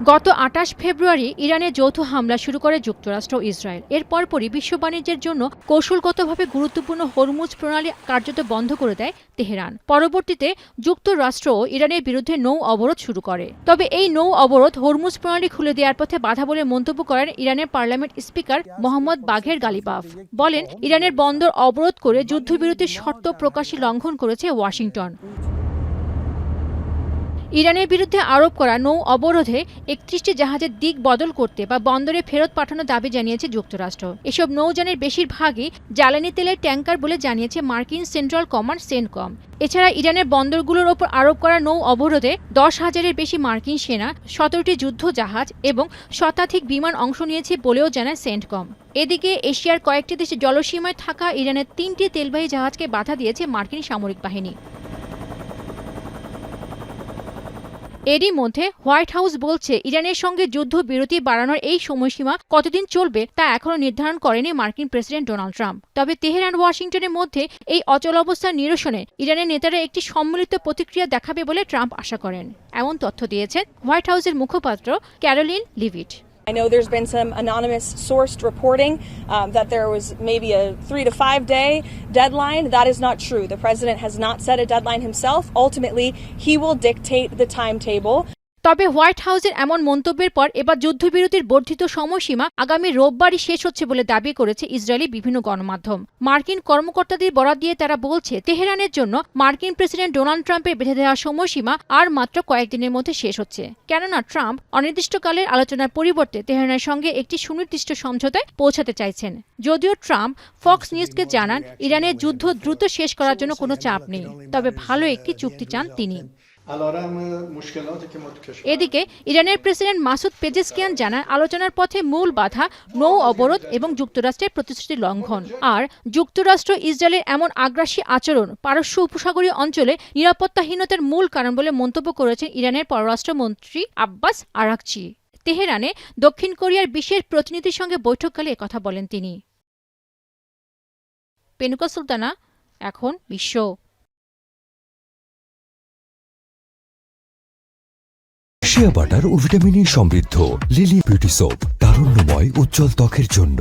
গত ২৮ ফেব্রুয়ারি ইরানে যৌথ হামলা শুরু করে যুক্তরাষ্ট্র ও ইসরায়েল। এর পরপরই বিশ্ব বাণিজ্যের জন্য কৌশলগতভাবে গুরুত্বপূর্ণ হরমুজ প্রণালী কার্যত বন্ধ করে দেয় তেহরান। পরবর্তীতে যুক্তরাষ্ট্রও ইরানের বিরুদ্ধে নৌ অবরোধ শুরু করে। তবে এই নৌ অবরোধ হরমুজ প্রণালী খুলে দেওয়ার পথে বাধা বলে মন্তব্য করেন ইরানের পার্লামেন্ট স্পিকার মোহাম্মদ বাঘের গালিবাফ। বলেন, ইরানের বন্দর অবরোধ করে যুদ্ধবিরতির শর্ত প্রকাশ্যে লঙ্ঘন করেছে ওয়াশিংটন। ইরানের বিরুদ্ধে আরোপ করা নৌ অবরোধে ৩১টি জাহাজের দিক বদল করতে বা বন্দরে ফেরত পাঠানোর দাবি জানিয়েছে যুক্তরাষ্ট্র। এসব নৌযানের বেশিরভাগই জ্বালানি তেলের ট্যাঙ্কার বলে জানিয়েছে মার্কিন সেন্ট্রাল কমান্ড সেন্টকম। এছাড়া ইরানের বন্দরগুলোর ওপর আরোপ করা নৌ অবরোধে ১০,০০০-এর বেশি মার্কিন সেনা, ১৭টি যুদ্ধ জাহাজ এবং শতাধিক বিমান অংশ নিয়েছে বলেও জানায় সেন্টকম। এদিকে এশিয়ার কয়েকটি দেশে জলসীমায় থাকা ইরানের ৩টি তেলবাহী জাহাজকে বাধা দিয়েছে মার্কিন সামরিক বাহিনী। এরই মধ্যে হোয়াইট হাউস বলছে, ইরানের সঙ্গে যুদ্ধবিরতি বাড়ানোর এই সময়সীমা কতদিন চলবে তা এখনো নির্ধারণ করেনি মার্কিন প্রেসিডেন্ট ডোনাল্ড ট্রাম্প। তবে তেহরান ওয়াশিংটনের মধ্যে এই অচলাবস্থার নিরসনে ইরানের নেতারা একটি সম্মিলিত প্রতিক্রিয়া দেখাবে বলে ট্রাম্প আশা করেন। এমন তথ্য দিয়েছেন হোয়াইট হাউসের মুখপাত্র Karoline Leavitt. I know there's been some anonymous sourced reporting that there was maybe a 3 to 5 day deadline. That is not true. The president has not set a deadline himself. Ultimately, he will dictate the timetable. তবে white হাউসের এমন মন্তব্যের পর এবার যুদ্ধবিরতির বর্ধিত সময়সীমা আগামী রোববারই শেষ হচ্ছে বলে দাবি করেছে ইসরায়েলি বিভিন্ন গণমাধ্যম। মার্কিন কর্মকর্তাদের বরাত দিয়ে তারা বলছে, তেহরানের জন্য মার্কিন প্রেসিডেন্ট ডোনাল্ড ট্রাম্পের বেঁধে দেওয়া সময়সীমা আর মাত্র কয়েকদিনের মধ্যে শেষ হচ্ছে। কেননা ট্রাম্প অনির্দিষ্টকালের আলোচনার পরিবর্তে তেহরানের সঙ্গে একটি সুনির্দিষ্ট সমঝোতায় পৌঁছাতে চাইছেন। যদিও ট্রাম্প ফক্স নিউজকে জানান, ইরানের যুদ্ধ দ্রুত শেষ করার জন্য কোনো চাপ নেই, তবে ভালো একটি চুক্তি চান তিনি। এদিকে ইরানের প্রেসিডেন্ট মাসুদ পেজেশকিয়ান জানান, আলোচনার পথে মূল বাধা নৌ অবরোধ এবং যুক্তরাষ্ট্রের প্রতিশ্রুতি লঙ্ঘন। আর যুক্তরাষ্ট্র ইসরায়েলের এমন আগ্রাসী আচরণ পারস্য উপসাগরীয় অঞ্চলে নিরাপত্তাহীনতার মূল কারণ বলে মন্তব্য করেছেন ইরানের পররাষ্ট্রমন্ত্রী আব্বাস আরাকচি। তেহরানে দক্ষিণ কোরিয়ার বিশেষ প্রতিনিধির সঙ্গে বৈঠককালে একথা বলেন তিনি। পেনুকা সুলতানা, এখন বিশ্ব। শিয়া বাটার ও ভিটামিন ই সমৃদ্ধ লিলি বিউটি সোপ, তারুণ্যময় উজ্জ্বল ত্বকের জন্য।